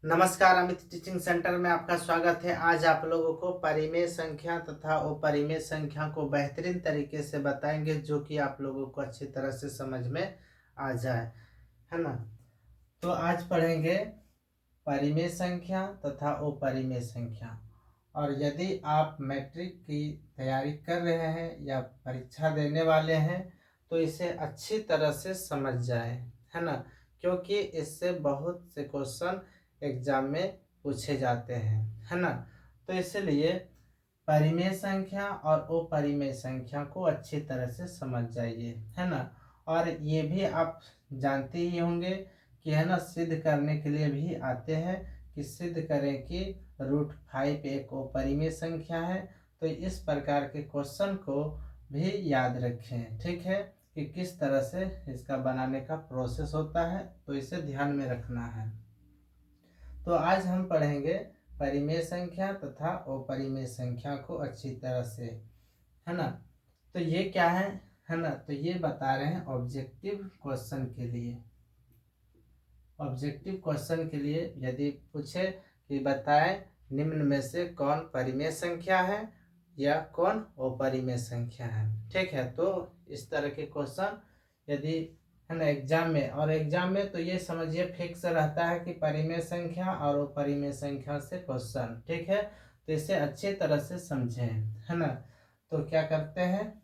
नमस्कार, Amit teaching centre में आपका स्वागत है। आज आप लोगों को परिमेय संख्या तथा अपरिमेय संख्या को बेहतरीन तरीके से बताएंगे, जो कि आप लोगों को अच्छी तरह से समझ में आ जाए, है ना। तो आज पढ़ेंगे परिमेय संख्या तथा अपरिमेय संख्या। और यदि आप मैट्रिक की तैयारी कर रहे हैं या परीक्षा देने वाले हैं तो इसे अच्छी तरह से समझ जाए, है ना, क्योंकि इससे बहुत से क्वेश्चन एग्जाम में पूछे जाते हैं, है ना। तो इसलिए परिमेय संख्या और अपरिमेय संख्या को अच्छी तरह से समझ जाइए, है ना। और ये भी आप जानते ही होंगे कि, है ना, सिद्ध करने के लिए भी आते हैं कि सिद्ध करें कि √5 एक अपरिमेय संख्या है। तो इस प्रकार के क्वेश्चन को भी याद रखें, ठीक है, कि किस तरह से इसका बनाने का प्रोसेस होता है, तो इसे ध्यान में रखना है। तो आज हम पढ़ेंगे परिमेय संख्या तथा अपरिमेय संख्या को अच्छी तरह से, है ना। तो ये क्या है ना, तो ये बता रहे हैं ऑब्जेक्टिव क्वेश्चन के लिए। ऑब्जेक्टिव क्वेश्चन के लिए यदि पूछे कि बताएं निम्न में से कौन परिमेय संख्या है या कौन अपरिमेय संख्या है, ठीक है। तो इस तरह के क्वेश्चन यदि, है ना, एग्जाम में, और एग्जाम में तो ये समझिए फिक्स रहता है कि परिमेय संख्या और अपरिमेय संख्या से क्वेश्चन, ठीक है। तो इसे अच्छी तरह से समझें, है ना। तो क्या करते हैं,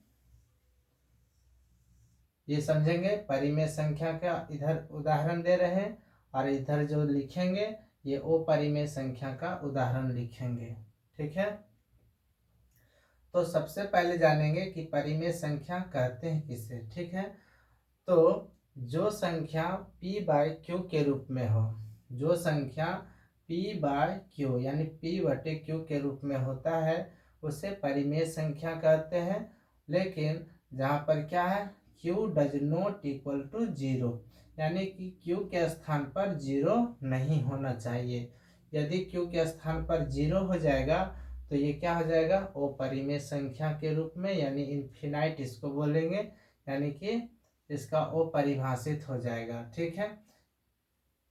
ये समझेंगे। परिमेय संख्या का इधर उदाहरण दे रहे हैं और इधर जो लिखेंगे ये अपरिमेय संख्या का उदाहरण लिखेंगे, ठीक है। तो सबसे पहले जानेंगे कि परिमेय संख्या कहते हैं किसे, ठीक है। तो जो संख्या p/q के रूप में हो, जो संख्या p/q यानी p/q के रूप में होता है उसे परिमेय संख्या कहते हैं। लेकिन जहाँ पर क्या है, q does not equal to 0, यानी कि q के स्थान पर 0 नहीं होना चाहिए। यदि q के स्थान पर 0 हो जाएगा तो ये क्या हो जाएगा, अपरिमेय संख्या के रूप में, यानी इनफिनाइट इसको बोलेंगे, यानी कि इसका अपरिभाषित हो जाएगा, ठीक है।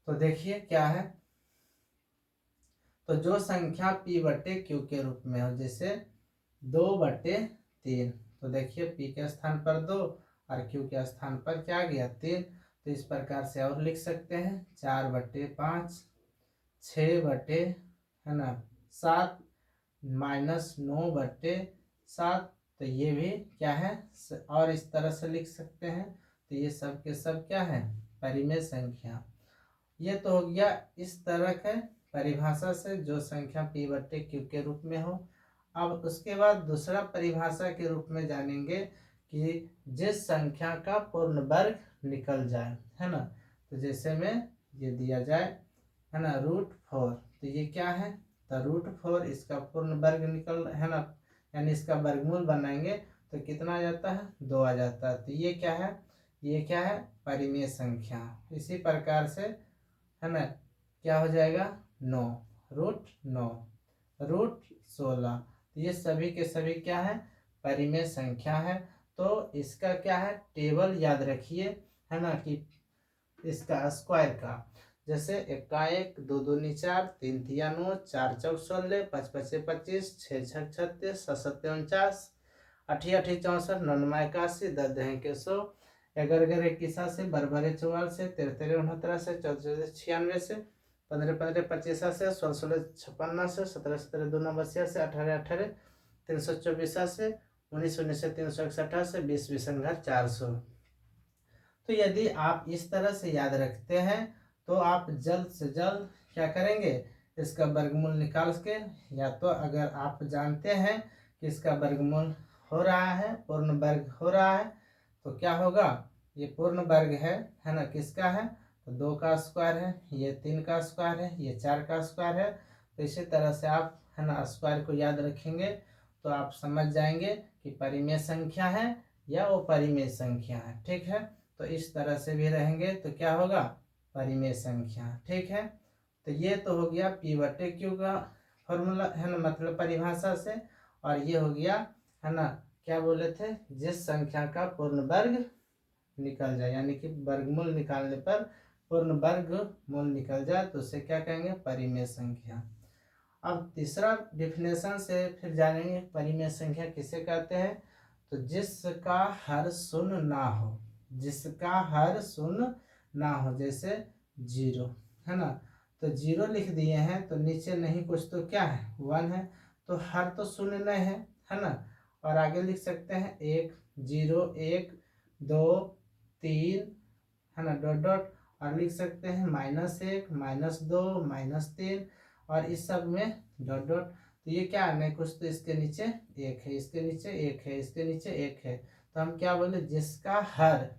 तो देखिए क्या है, तो जो संख्या p/q के रूप में हो, जैसे 2/3, तो देखिए p के स्थान पर 2 और q के स्थान पर क्या गया, 3। तो इस प्रकार से और लिख सकते हैं 4/5, 6/, है ना, 7 -9/7। तो ये भी क्या है, और इस तरह से लिख सकते हैं। तो ये सब के सब क्या है, परिमेय संख्या। ये तो हो गया इस तरह के परिभाषा से, जो संख्या p/q के रूप में हो। अब उसके बाद दूसरा परिभाषा के रूप में जानेंगे कि जिस संख्या का पूर्ण वर्ग निकल जाए, है ना। तो जैसे में ये दिया जाए, है ना, √4, तो ये क्या है, तो √4 इसका पूर्ण वर्ग निकल, है ना, यानी इसका वर्गमूल बनाएंगे तो कितना आ जाता है, 2 आ जाता है। तो ये क्या है, ये क्या है, परिमेय संख्या। इसी प्रकार से, है ना, क्या हो जाएगा, 9, √9, √16। तो ये सभी के सभी क्या है, परिमेय संख्या है। तो इसका क्या है, टेबल याद रखिए, है ना, कि इसका स्क्वायर का, जैसे 1 का 1, 2 दूनी 4, 3 तिया 9, 4 चौक 16, 5 पचे 25, 6 छक 36, 7 सत्ते 49, 8 8 64, 9 9 81, 10 10 के 100, 11 11 21 से, 12 12 44 से, 13 13 69 से, 14 14 96 से, 15 15 25 से, 16 16 56 से, 17 17 2 9 82 से, 18 18 324 से, 19 19 से 361 से, 20 20 400। तो यदि आप इस तरह से याद रखते हैं तो आप जल्द से जल्द क्या करेंगे, इसका वर्गमूल निकाल के, या तो अगर आप जानते हैं कि इसका वर्गमूल हो रहा है, पूर्ण वर्ग हो रहा है, तो क्या होगा, ये पूर्ण वर्ग है ना, किसका है, तो 2 का स्क्वायर है, ये 3 का स्क्वायर है, ये 4 का स्क्वायर है। तो इसी तरह से आप, है ना, स्क्वायर को याद रखेंगे तो आप समझ जाएंगे कि परिमेय संख्या है या वो परिमेय संख्या है, ठीक है। तो इस तरह से भी रहेंगे तो क्या होगा, परिमेय संख्या, ठीक है। तो ये तो हो गया p/q का फॉर्मूला, है ना, मतलब परिभाषा से। और ये हो गया, है ना, क्या बोले थे, जिस संख्या का पूर्ण वर्ग निकल जाए, यानी कि वर्गमूल निकालने पर पूर्ण वर्ग मूल निकल जाए तो उसे क्या कहेंगे, परिमेय संख्या। अब तीसरा डिफिनेशन से फिर जानेंगे परिमेय संख्या किसे कहते हैं। तो जिसका हर शून्य ना हो, जिसका हर शून्य ना हो, जैसे 0 है ना, तो 0 लिख दिए हैं तो नीचे नहीं कुछ तो क्या है 1 है, तो हर तो शून्य नहीं है ना। और आगे लिख सकते हैं 1 0 1 2 3 है ना, डॉट डॉट, और लिख सकते हैं -1 -2 -3, और इस सब में डॉट डॉट। तो ये क्या है, नहीं कुछ तो इसके नीचे 1 है, इसके नीचे 1 है, इसके नीचे 1 है, तो हम क्या बोले, जिसका हर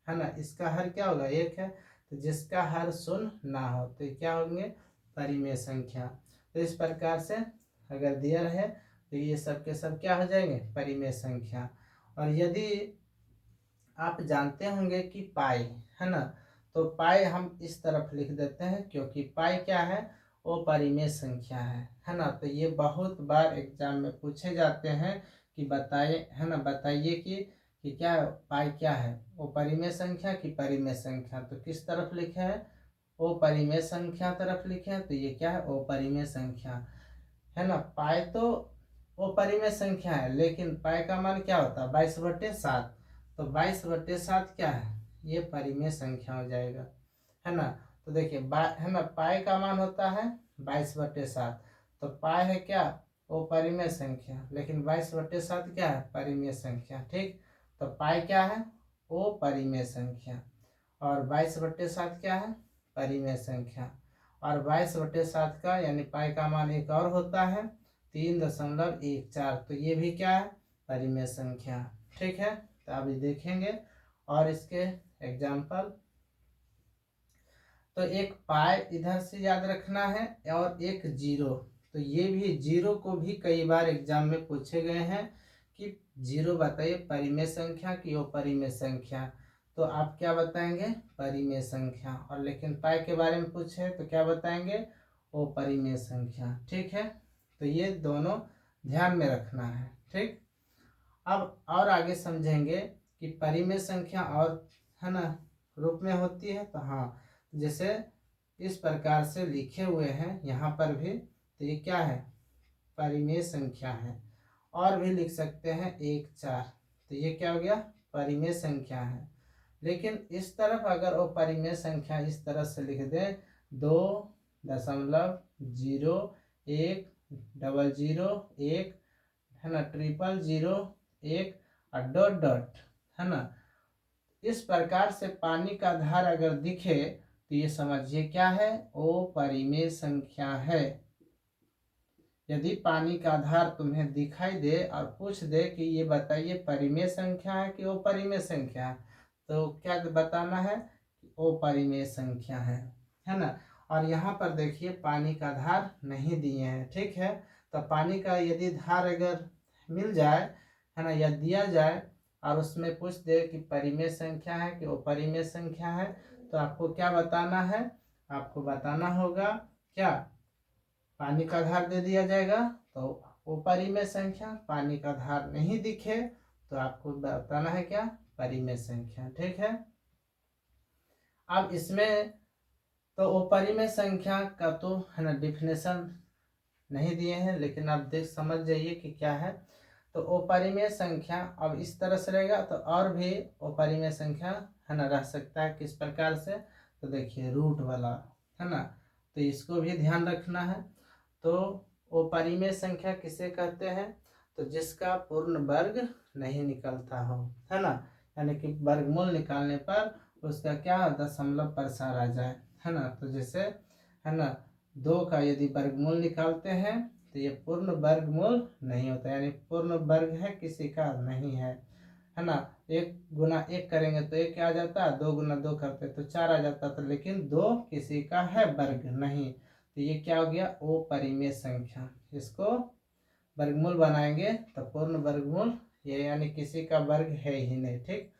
है ना, इसका हर क्या होगा 1 है, तो जिसका हर शून्य ना हो तो क्या होंगे, परिमेय संख्या। तो इस प्रकार से अगर दिया रहे तो ये सब के सब क्या हो जाएंगे, परिमेय संख्या। और यदि आप जानते होंगे कि पाई है ना, तो पाई हम इस तरफ लिख देते हैं क्योंकि पाई क्या है, वो परिमेय संख्या है ना। तो ये बहुत बार एग्जाम में पूछे जाते हैं कि बताइए है ना, बताइए कि क्या पाई क्या है, वो परिमेय संख्या की परिमेय संख्या। तो किस तरफ लिखे है, वो परिमेय संख्या तरफ लिखे हैं, तो ये क्या है, वो परिमेय संख्या है ना। पाई तो वो परिमेय संख्या है, लेकिन पाई का मान क्या होता है 22/7, तो 22/7 क्या है, ये परिमेय संख्या हो जाएगा है ना। तो देखिए है ना, पाई का मान होता है 22/7, तो पाई है क्या, वो परिमेय संख्या, लेकिन 22/7 क्या है, परिमेय संख्या। ठीक, तो पाई क्या है, वो परिमेय संख्या, और 22/7 क्या है, परिमेय संख्या। और 22/7 का यानी पाई का मान एक और होता है 3.14, तो ये भी क्या है, परिमेय संख्या। ठीक है, तो अभी देखेंगे और इसके एग्जाम्पल। तो एक पाई इधर से याद रखना है और एक 0, तो ये भी 0 को भी कई बार एग्जाम में पूछे गए हैं कि 0 बताइए परिमेय संख्या की अपरिमेय संख्या, तो आप क्या बताएंगे, परिमेय संख्या। और लेकिन पाई के बारे में पूछे तो क्या बताएंगे, अपरिमेय संख्या। ठीक है, तो ये दोनों ध्यान में रखना है। ठीक, अब और आगे समझेंगे कि परिमेय संख्या और है ना रूप में होती है। तो हाँ, जैसे इस प्रकार से लिखे हुए हैं यहाँ पर भी, तो ये क्या है, परिमेय संख्या है। और भी लिख सकते हैं 1 4, तो ये क्या हो गया, परिमेय संख्या है। लेकिन इस तरफ अगर वो परिमेय संख्या इस तरह से लिख दें 2.010001 है ना, 00001 और डॉट डॉट है ना, इस प्रकार से पानी का धार अगर दिखे तो ये समझिए क्या है, वो परिमेय संख्या है। यदि पानी का धार तुम्हें दिखाई दे और पूछ दे कि ये बताइए परिमेय संख्या है कि वो परिमेय संख्या है, तो क्या बताना है, वो परिमेय संख्या है ना। और यहाँ पर देखिए पानी का धार नहीं दिए हैं। ठीक है, तो पानी का यदि धार अगर मिल जाए है ना, या दिया जाए और उसमें पूछ दे कि परिमेय संख्या है कि वो परिमेय संख्या है, तो आपको क्या बताना है, आपको बताना होगा क्या, पानी का धार दे दिया जाएगा तो वो परिमेय संख्या, पानी का धार नहीं दिखे तो आपको बताना है क्या, परिमेय संख्या। ठीक है, अब इसमें तो वो परिमेय संख्या का तो है ना डिफिनेशन नहीं दिए हैं, लेकिन आप देख समझ जाइए कि क्या है। तो अपरिमेय संख्या अब इस तरह से रहेगा, तो और भी अपरिमेय संख्या है ना रह सकता है, किस प्रकार से, तो देखिए रूट वाला है ना, तो इसको भी ध्यान रखना है। तो अपरिमेय संख्या किसे कहते हैं, तो जिसका पूर्ण वर्ग नहीं निकलता हो है ना, यानी कि वर्गमूल निकालने पर उसका क्या दशमलव प्रसार आ जाए है ना। तो जैसे है ना 2 का यदि वर्गमूल निकालते हैं तो ये पूर्ण वर्गमूल नहीं होता, यानी पूर्ण वर्ग है किसी का नहीं है ना। 1 गुना 1 करेंगे तो 1 आ जाता, 2 गुना 2 करते तो 4 आ जाता, तो लेकिन 2 किसी का है वर्ग नहीं, तो ये क्या हो गया, अपरिमेय संख्या। इसको वर्गमूल बनाएंगे तो पूर्ण वर्गमूल ये यानी किसी का वर्ग है ही नहीं। ठीक,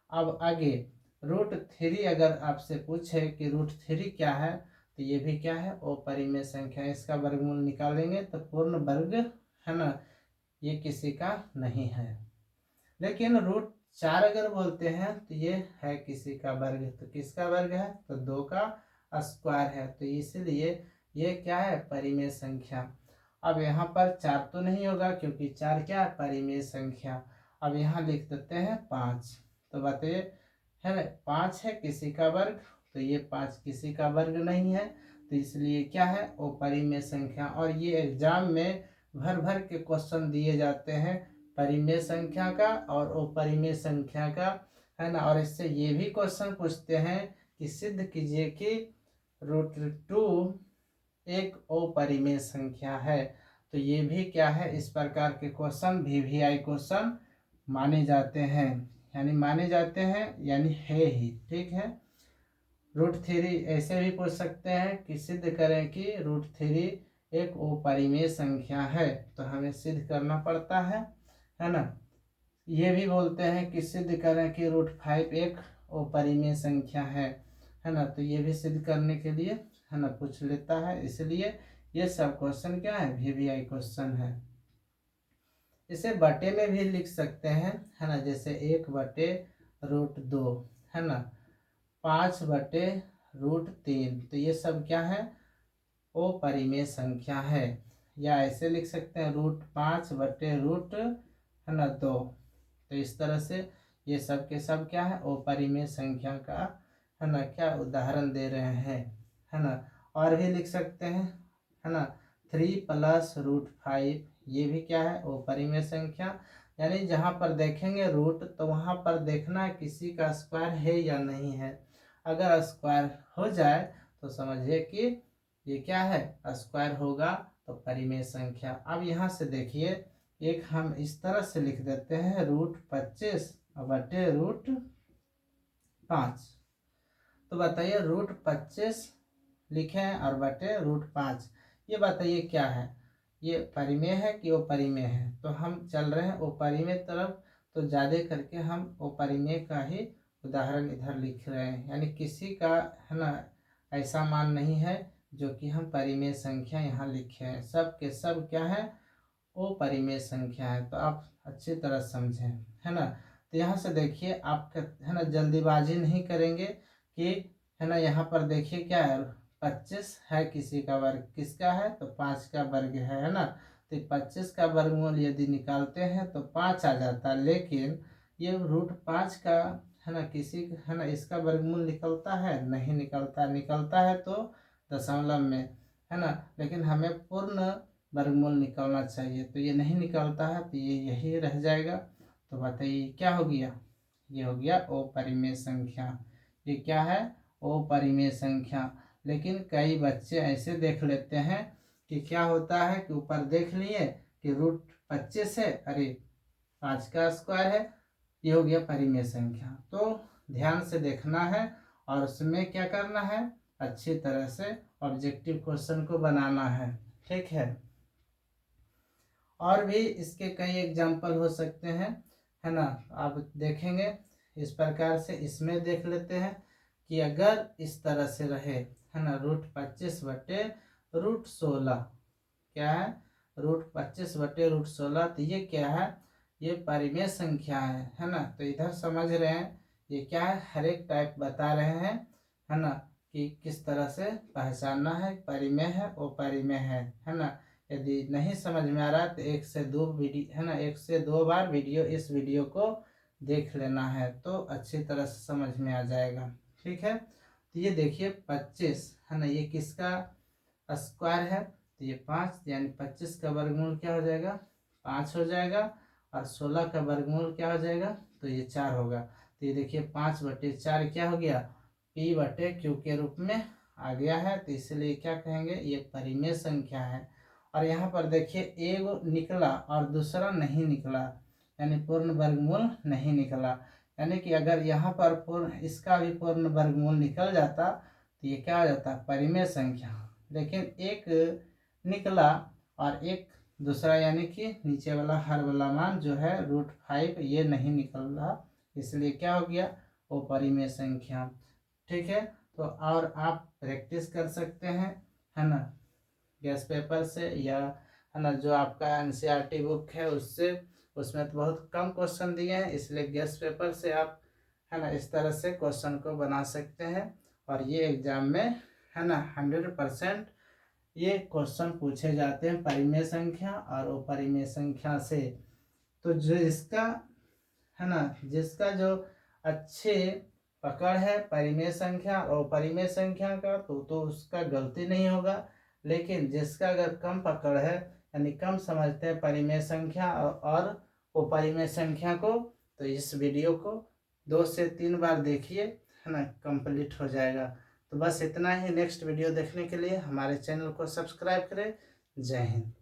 अब आगे √3 अगर आपसे पूछे कि √3 क्या है, तो ये भी क्या है, अपरिमेय संख्या। इसका वर्गमूल निकालेंगे तो पूर्ण वर्ग है ना, ये किसी का नहीं है। लेकिन 4 अगर बोलते हैं तो ये है किसी का वर्ग, तो किसका वर्ग है, तो 2 का स्क्वायर है, तो इसलिए ये क्या है, परिमेय संख्या। अब यहाँ पर 4 तो नहीं होगा क्योंकि 4 क्या है, परिमेय संख्या। अब यहाँ लिख देते हैं 5, तो बताइए है ना, 5 है किसी का वर्ग, तो ये 5 किसी का वर्ग नहीं है, तो इसलिए क्या है, अपरिमेय संख्या। और ये एग्जाम में भर भर के क्वेश्चन दिए जाते हैं परिमेय संख्या का और अपरिमेय संख्या का, है ना। और इससे ये भी क्वेश्चन पूछते हैं कि सिद्ध कीजिए कि √2 एक अपरिमेय संख्या है, तो ये भी क्या है, इस प्रकार के क्वेश्चन VVI क्वेश्चन माने जाते हैं, यानी माने जाते हैं यानी है ही, ठीक है। √3 ऐसे भी पूछ सकते हैं कि सिद्ध करें कि √3 एक अपरिमेय संख्या है, तो हमें सिद्ध करना पड़ता है ना। ये भी बोलते हैं कि सिद्ध करें कि √5 एक अपरिमेय संख्या है ना, तो ये भी सिद्ध करने के लिए है ना पूछ लेता है, इसलिए ये सब क्वेश्चन क्या है, VVI क्वेश्चन है। इसे बटे में भी लिख सकते हैं, है ना, जैसे 1/√2 है ना, 5/√3, तो ये सब क्या है, अपरिमेय संख्या है। या ऐसे लिख सकते हैं √5/√2 है ना 2, तो इस तरह से ये सब के सब क्या है, अपरिमेय संख्या का है ना क्या उदाहरण दे रहे हैं, है ना। और भी लिख सकते हैं, है ना, 3 + √5, ये भी क्या है, अपरिमेय संख्या। यानी जहाँ पर देखेंगे रूट तो वहाँ पर देखना है किसी का स्क्वायर है या नहीं है। अगर स्क्वायर हो जाए तो समझिए कि ये क्या है, स्क्वायर होगा, तो परिमेय संख्या। अब यहाँ से देखिए, एक हम इस तरह से लिख देते हैं √25/√5, तो बताइए √25 लिखे हैं और /√5, ये बताइए क्या है, ये परिमेय है कि अपरिमेय है। तो हम चल रहे हैं अपरिमेय तरफ, तो ज़्यादा करके हम अपरिमेय का ही उदाहरण इधर लिख रहे हैं, यानी किसी का है ना ऐसा मान नहीं है जो कि हम परिमेय संख्या यहाँ लिखे हैं, सब के सब क्या है, अपरिमेय संख्या है। तो आप अच्छी तरह समझें, है ना। तो यहाँ से देखिए आप है ना जल्दीबाजी नहीं करेंगे कि है ना, यहाँ पर देखिए क्या है, 25 है किसी का वर्ग, किसका है, तो 5 का वर्ग है ना। तो 25 का वर्गमूल यदि निकालते हैं तो 5 आ जाता है, लेकिन ये √5 का है ना किसी है ना इसका वर्गमूल निकलता है, नहीं निकलता, निकलता है तो दशमलव में, है ना, लेकिन हमें पूर्ण वर्गमूल निकालना चाहिए, तो ये नहीं निकलता है, तो ये यही रह जाएगा। तो बताइए क्या हो गया, ये हो गया अपरिमेय संख्या। ये क्या है, अपरिमेय संख्या। लेकिन कई बच्चे ऐसे देख लेते हैं कि क्या होता है कि ऊपर देख लिए कि √25 है, अरे 5 का स्क्वायर है, ये हो गया परिमेय संख्या। तो ध्यान से देखना है और उसमें क्या करना है, अच्छी तरह से ऑब्जेक्टिव क्वेश्चन को बनाना है, ठीक है। और भी इसके कई एग्जाम्पल हो सकते हैं, है ना, आप देखेंगे इस प्रकार से। इसमें देख लेते हैं कि अगर इस तरह से रहे, है ना, √25/√16, क्या है, √25/√16, तो ये क्या है, ये परिमेय संख्या है ना। तो इधर समझ रहे हैं ये क्या है, हर एक टाइप बता रहे हैं, है ना, कि किस तरह से पहचानना है, परिमेय है अपरिमेय है ना। यदि नहीं समझ में आ रहा तो 1 से 2 वीडियो है ना, 1 से 2 बार वीडियो इस वीडियो को देख लेना है, तो अच्छी तरह से समझ में आ जाएगा, ठीक है। तो ये देखिए 25 है ना, ये किसका स्क्वायर है, तो ये 5, यानी 25 का वर्गमूल क्या हो जाएगा, 5 हो जाएगा, और 16 का वर्गमूल क्या हो जाएगा, तो ये 4 होगा। तो ये देखिए 5/4 क्या हो गया, P/Q के रूप में आ गया है, तो इसलिए क्या कहेंगे, ये परिमेय संख्या है। और यहाँ पर देखिए एक निकला और दूसरा नहीं निकला, यानी पूर्ण वर्गमूल नहीं निकला, यानी कि अगर यहाँ पर पूर्ण इसका भी पूर्ण वर्गमूल निकल जाता तो ये क्या हो जाता, परिमेय संख्या। लेकिन एक निकला और एक दूसरा, यानी कि नीचे वाला हर वाला मान जो है √5 ये नहीं निकल रहा, इसलिए क्या हो गया, वो परिमेय संख्या, ठीक है। तो और आप प्रैक्टिस कर सकते हैं, है ना, गैस पेपर से, या है ना जो आपका NCERT बुक है उससे, उसमें तो बहुत कम क्वेश्चन दिए हैं, इसलिए गेस्ट पेपर से आप है ना इस तरह से क्वेश्चन को बना सकते हैं। और ये एग्जाम में है ना 100% ये क्वेश्चन पूछे जाते हैं परिमेय संख्या और अपरिमेय संख्या से। तो जो इसका है ना जिसका जो अच्छे पकड़ है परिमेय संख्या और अपरिमेय संख्या का तो उसका गलती नहीं होगा। लेकिन जिसका अगर कम पकड़ है यानी कम समझते हैं परिमेय संख्या और अपरिमेय संख्या को, तो इस वीडियो को 2 से 3 बार देखिए, है ना, कंप्लीट हो जाएगा। तो बस इतना ही। नेक्स्ट वीडियो देखने के लिए हमारे चैनल को सब्सक्राइब करें। जय हिंद।